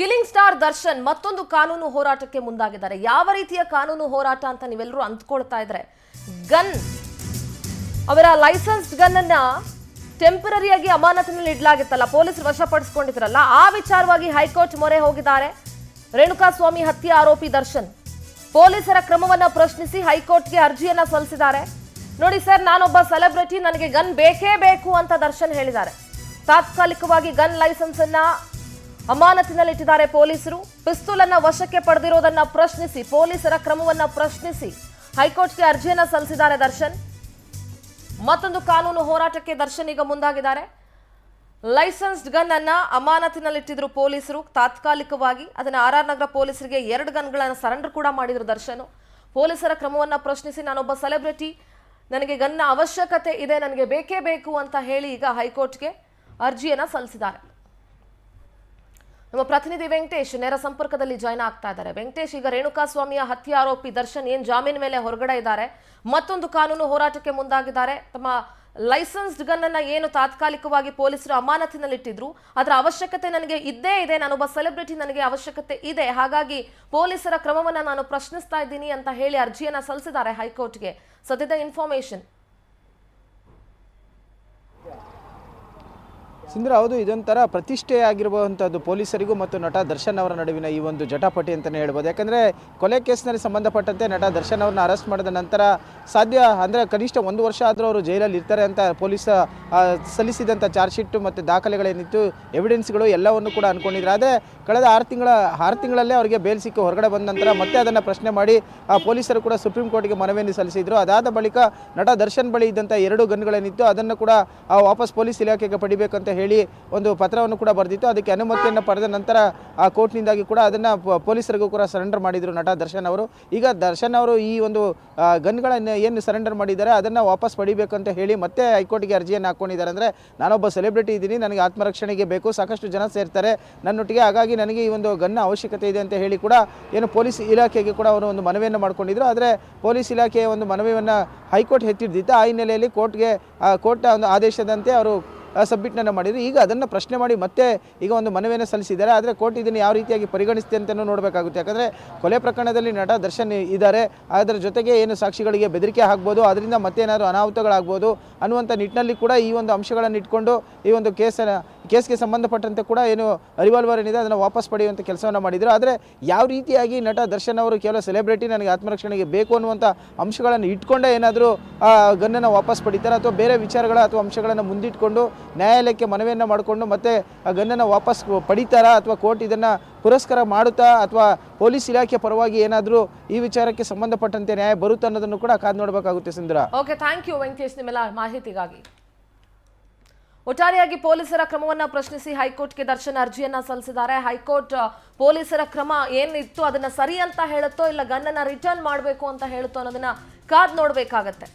Killing star Darshan ಮತ್ತೊಂದು ಕಾನೂನು ಹೋರಾಟಕ್ಕೆ ಮುಂದಾಗಿದ್ದಾರೆ. ಯಾವ ರೀತಿಯ ಕಾನೂನು ಹೋರಾಟ ಅಂತ ನೀವೆಲ್ಲರೂ ಅಂದ್ಕೊಳ್ತಾ ಇದ್ರೆ, ಗನ್ ಅವರ ಲೈಸೆನ್ಸ್ಡ್ ಗನ್ ಅನ್ನ ಟೆಂಪರರಿಯಾಗಿ ಅಮಾನತಿನಲ್ಲಿ ಇಡಲಾಗಿತ್ತಲ್ಲ, ಪೊಲೀಸರು ವಶಪಡಿಸಿಕೊಂಡಿದ್ರಲ್ಲ, ಆ ವಿಚಾರವಾಗಿ ಹೈಕೋರ್ಟ್ ಮೊರೆ ಹೋಗಿದ್ದಾರೆ. ರೇಣುಕಾಸ್ವಾಮಿ ಹತ್ಯೆ ಆರೋಪಿ ದರ್ಶನ್ ಪೊಲೀಸರ ಕ್ರಮವನ್ನ ಪ್ರಶ್ನಿಸಿ ಹೈಕೋರ್ಟ್ಗೆ ಅರ್ಜಿಯನ್ನ ಸಲ್ಲಿಸಿದ್ದಾರೆ. ನೋಡಿ ಸರ್, ನಾನೊಬ್ಬ ಸೆಲೆಬ್ರಿಟಿ, ನನಗೆ ಗನ್ ಬೇಕೇ ಬೇಕು ಅಂತ ದರ್ಶನ್ ಹೇಳಿದ್ದಾರೆ. ತಾತ್ಕಾಲಿಕವಾಗಿ ಗನ್ ಲೈಸೆನ್ಸ್ ಅನ್ನ ಅಮಾನತಿನಲ್ಲಿ ಇಟ್ಟಿದ್ದಾರೆ ಪೊಲೀಸರು. ಪಿಸ್ತೂಲ್ ಅನ್ನ ವಶಕ್ಕೆ ಪಡೆದಿರೋದನ್ನ ಪ್ರಶ್ನಿಸಿ, ಪೊಲೀಸರ ಕ್ರಮವನ್ನ ಪ್ರಶ್ನಿಸಿ ಹೈಕೋರ್ಟ್ಗೆ ಅರ್ಜಿಯನ್ನ ಸಲ್ಲಿಸಿದ್ದಾರೆ ದರ್ಶನ್. ಮತ್ತೊಂದು ಕಾನೂನು ಹೋರಾಟಕ್ಕೆ ದರ್ಶನ್ ಈಗ ಮುಂದಾಗಿದ್ದಾರೆ. ಲೈಸೆನ್ಸ್ಡ್ ಗನ್ ಅನ್ನ ಅಮಾನತಿನಲ್ಲಿಟ್ಟಿದ್ರು ಪೊಲೀಸರು ತಾತ್ಕಾಲಿಕವಾಗಿ. ಅದನ್ನ RR ನಗರ ಪೊಲೀಸರಿಗೆ 2 ಗನ್ಗಳನ್ನು ಸರೆಂಡರ್ ಕೂಡ ಮಾಡಿದ್ರು ದರ್ಶನ್. ಪೊಲೀಸರ ಕ್ರಮವನ್ನ ಪ್ರಶ್ನಿಸಿ, ನಾನೊಬ್ಬ ಸೆಲೆಬ್ರಿಟಿ, ನನಗೆ ಗನ್ನ ಅವಶ್ಯಕತೆ ಇದೆ, ನನಗೆ ಬೇಕೇ ಬೇಕು ಅಂತ ಹೇಳಿ ಈಗ ಹೈಕೋರ್ಟ್ಗೆ ಅರ್ಜಿಯನ್ನ ಸಲ್ಲಿಸಿದ್ದಾರೆ. ನಮ್ಮ ಪ್ರತಿನಿಧಿ ವೆಂಕಟೇಶ್ ನೇರ ಸಂಪರ್ಕದಲ್ಲಿ ಜಾಯ್ನ್ ಆಗ್ತಾ ಇದ್ದಾರೆ. ವೆಂಕಟೇಶ್, ಈಗ ರೇಣುಕಾಸ್ವಾಮಿಯ ಹತ್ಯೆ ಆರೋಪಿ ದರ್ಶನ್ ಏನ್ ಜಾಮೀನು ಮೇಲೆ ಹೊರಗಡೆ ಇದ್ದಾರೆ, ಮತ್ತೊಂದು ಕಾನೂನು ಹೋರಾಟಕ್ಕೆ ಮುಂದಾಗಿದ್ದಾರೆ. ತಮ್ಮ ಲೈಸೆನ್ಸ್ಡ್ ಗನ್ ಅನ್ನ ಏನು ತಾತ್ಕಾಲಿಕವಾಗಿ ಪೊಲೀಸರು ಅಮಾನತಿನಲ್ಲಿಟ್ಟಿದ್ರು, ಅದರ ಅವಶ್ಯಕತೆ ನನಗೆ ಇದ್ದೇ ಇದೆ, ನಾನೊಬ್ಬ ಸೆಲೆಬ್ರಿಟಿ, ನನಗೆ ಅವಶ್ಯಕತೆ ಇದೆ, ಹಾಗಾಗಿ ಪೊಲೀಸರ ಕ್ರಮವನ್ನ ನಾನು ಪ್ರಶ್ನಿಸ್ತಾ ಇದ್ದೀನಿ ಅಂತ ಹೇಳಿ ಅರ್ಜಿಯನ್ನ ಸಲ್ಲಿಸಿದ್ದಾರೆ ಹೈಕೋರ್ಟ್ಗೆ. ಸದ್ಯದ ಇನ್ಫಾರ್ಮೇಶನ್ ಸಿಂಧು, ಹೌದು, ಇದೊಂಥರ ಪ್ರತಿಷ್ಠೆ ಆಗಿರುವಂಥದ್ದು ಪೊಲೀಸರಿಗೂ ಮತ್ತು ನಟ ದರ್ಶನ್ ಅವರ ನಡುವಿನ ಈ ಒಂದು ಜಟಾಪಟಿ ಅಂತಲೇ ಹೇಳ್ಬೋದು. ಯಾಕಂದರೆ ಕೊಲೆ ಕೇಸ್ನಲ್ಲಿ ಸಂಬಂಧಪಟ್ಟಂತೆ ನಟ ದರ್ಶನ್ ಅವ್ರನ್ನ ಅರೆಸ್ಟ್ ಮಾಡಿದ ನಂತರ ಅಂದರೆ ಕನಿಷ್ಠ 1 ವರ್ಷ ಆದರೂ ಅವರು ಜೈಲಲ್ಲಿ ಇರ್ತಾರೆ ಅಂತ ಪೊಲೀಸ್ ಸಲ್ಲಿಸಿದಂಥ ಚಾರ್ಜ್ ಶೀಟ್ ಮತ್ತು ದಾಖಲೆಗಳೇನಿತ್ತು, ಎವಿಡೆನ್ಸ್ಗಳು ಎಲ್ಲವನ್ನು ಕೂಡ ಅಂದ್ಕೊಂಡಿದ್ರು. ಆದರೆ ಕಳೆದ 6 ತಿಂಗಳಲ್ಲೇ ಅವರಿಗೆ ಬೇಲ್ ಸಿಕ್ಕಿ ಹೊರಗಡೆ ಬಂದ ನಂತರ ಮತ್ತೆ ಅದನ್ನು ಪ್ರಶ್ನೆ ಮಾಡಿ ಪೊಲೀಸರು ಕೂಡ ಸುಪ್ರೀಂ ಕೋರ್ಟ್ಗೆ ಮನವಿಯನ್ನು ಸಲ್ಲಿಸಿದರು. ಅದಾದ ಬಳಿಕ ನಟ ದರ್ಶನ್ ಬಳಿ ಇದ್ದಂಥ 2 ಗನ್ಗಳೇನಿತ್ತು ಅದನ್ನು ಕೂಡ ವಾಪಸ್ ಪೊಲೀಸ್ ಇಲಾಖೆಗೆ ಪಡಿಬೇಕಂತ ಹೇಳಿ ಒಂದು ಪತ್ರವನ್ನು ಕೂಡ ಬರೆದಿತ್ತು. ಅದಕ್ಕೆ ಅನುಮತಿಯನ್ನು ಪಡೆದ ನಂತರ ಆ ಕೋರ್ಟ್ನಿಂದಾಗಿ ಕೂಡ ಅದನ್ನು ಪೊಲೀಸರಿಗೂ ಕೂಡ ಸರೆಂಡರ್ ಮಾಡಿದರು ನಟ ದರ್ಶನ್ ಅವರು. ಈಗ ದರ್ಶನ್ ಅವರು ಈ ಒಂದು ಗನ್ಗಳನ್ನು ಏನು ಸರೆಂಡರ್ ಮಾಡಿದ್ದಾರೆ ಅದನ್ನು ವಾಪಸ್ ಪಡಿಬೇಕಂತ ಹೇಳಿ ಮತ್ತೆ ಹೈಕೋರ್ಟ್ಗೆ ಅರ್ಜಿಯನ್ನು ಹಾಕ್ಕೊಂಡಿದ್ದಾರೆ. ಅಂದರೆ ನಾನೊಬ್ಬ ಸೆಲೆಬ್ರಿಟಿ ಇದ್ದೀನಿ, ನನಗೆ ಆತ್ಮರಕ್ಷಣೆಗೆ ಬೇಕು, ಸಾಕಷ್ಟು ಜನ ಸೇರ್ತಾರೆ ನನ್ನೊಟ್ಟಿಗೆ, ಹಾಗಾಗಿ ನನಗೆ ಈ ಒಂದು ಗನ್ನ ಅವಶ್ಯಕತೆ ಇದೆ ಅಂತ ಹೇಳಿ ಕೂಡ ಏನು ಪೊಲೀಸ್ ಇಲಾಖೆಗೆ ಕೂಡ ಅವರು ಒಂದು ಮನವಿಯನ್ನು ಮಾಡ್ಕೊಂಡಿದ್ರು. ಆದರೆ ಪೊಲೀಸ್ ಇಲಾಖೆಯ ಒಂದು ಮನವಿಯನ್ನು ಹೈಕೋರ್ಟ್ ಎತ್ತಿಡ್ದಿತ್ತು. ಆ ಹಿನ್ನೆಲೆಯಲ್ಲಿ ಕೋರ್ಟ್ ಒಂದು ಆದೇಶದಂತೆ ಅವರು ಸಬ್ಮಿಟ್ನ ಮಾಡಿದ್ರು. ಈಗ ಅದನ್ನು ಪ್ರಶ್ನೆ ಮಾಡಿ ಮತ್ತೆ ಈಗ ಒಂದು ಮನವಿಯನ್ನು ಸಲ್ಲಿಸಿದ್ದಾರೆ. ಆದರೆ ಕೋರ್ಟ್ ಇದನ್ನು ಯಾವ ರೀತಿಯಾಗಿ ಪರಿಗಣಿಸುತ್ತೆ ಅಂತಲೂ ನೋಡಬೇಕಾಗುತ್ತೆ. ಯಾಕಂದರೆ ಕೊಲೆ ಪ್ರಕರಣದಲ್ಲಿ ನಟ ದರ್ಶನ್ ಇದ್ದಾರೆ, ಅದರ ಜೊತೆಗೆ ಏನು ಸಾಕ್ಷಿಗಳಿಗೆ ಬೆದರಿಕೆ ಆಗ್ಬೋದು, ಅದರಿಂದ ಮತ್ತೇನಾದರೂ ಅನಾಹುತಗಳಾಗ್ಬೋದು ಅನ್ನುವಂಥ ನಿಟ್ಟಿನಲ್ಲಿ ಕೂಡ ಈ ಒಂದು ಅಂಶಗಳನ್ನು ಇಟ್ಕೊಂಡು ಈ ಒಂದು ಕೇಸ್ಗೆ ಸಂಬಂಧಪಟ್ಟಂತೆ ಕೂಡ ಏನು ರಿವಾಲ್ವರ್ ಏನಿದೆ ಅದನ್ನು ವಾಪಸ್ ಪಡೆಯುವಂಥ ಕೆಲಸವನ್ನು ಮಾಡಿದರು. ಆದರೆ ಯಾವ ರೀತಿಯಾಗಿ ನಟ ದರ್ಶನ್ ಅವರು ಕೇವಲ ಸೆಲೆಬ್ರಿಟಿ, ನನಗೆ ಆತ್ಮರಕ್ಷಣೆಗೆ ಬೇಕು ಅನ್ನುವಂಥ ಅಂಶಗಳನ್ನು ಇಟ್ಕೊಂಡೇ ಏನಾದರೂ ಗನ್ನನ್ನು ವಾಪಸ್ ಪಡಿತಾರೆ ಅಥವಾ ಬೇರೆ ವಿಚಾರಗಳ ಅಥವಾ ಅಂಶಗಳನ್ನು ಮುಂದಿಟ್ಕೊಂಡು ನ್ಯಾಯಾಲಯಕ್ಕೆ ಮನವಿಯನ್ನು ಮಾಡಿಕೊಂಡು ಮತ್ತೆ ಆ ಗನ್ನನ್ನು ವಾಪಸ್ ಪಡಿತಾರಾ ಅಥವಾ ಕೋರ್ಟ್ ಇದನ್ನು ಪುರಸ್ಕಾರ ಮಾಡುತ್ತಾ ಅಥವಾ ಪೊಲೀಸ್ ಇಲಾಖೆ ಪರವಾಗಿ ಏನಾದರೂ ಈ ವಿಚಾರಕ್ಕೆ ಸಂಬಂಧಪಟ್ಟಂತೆ ನ್ಯಾಯ ಬರುತ್ತಾ ಅನ್ನೋದನ್ನು ಕೂಡ ಕಾದು ನೋಡಬೇಕಾಗುತ್ತೆ. ಸಿಂಧುರಾ, ಓಕೆ, ಥ್ಯಾಂಕ್ ಯು ವೆಂಕಟೇಶ್ ನಿಮ್ಮೆಲ್ಲ ಮಾಹಿತಿಗಾಗಿ. ಒಟ್ಟಾರೆಯಾಗಿ ಪೊಲೀಸರ ಕ್ರಮವನ್ನ ಪ್ರಶ್ನಿಸಿ ಹೈಕೋರ್ಟ್ಗೆ ದರ್ಶನ್ ಅರ್ಜಿಯನ್ನ ಸಲ್ಲಿಸಿದ್ದಾರೆ. ಹೈಕೋರ್ಟ್ ಪೊಲೀಸರ ಕ್ರಮ ಏನಿತ್ತು ಅದನ್ನ ಸರಿ ಅಂತ ಹೇಳುತ್ತೋ ಇಲ್ಲ ಗನ್ನನ್ನ ರಿಟರ್ನ್ ಮಾಡಬೇಕು ಅಂತ ಹೇಳುತ್ತೋ ಅನ್ನೋದನ್ನ ಕಾದ್ ನೋಡ್ಬೇಕಾಗತ್ತೆ.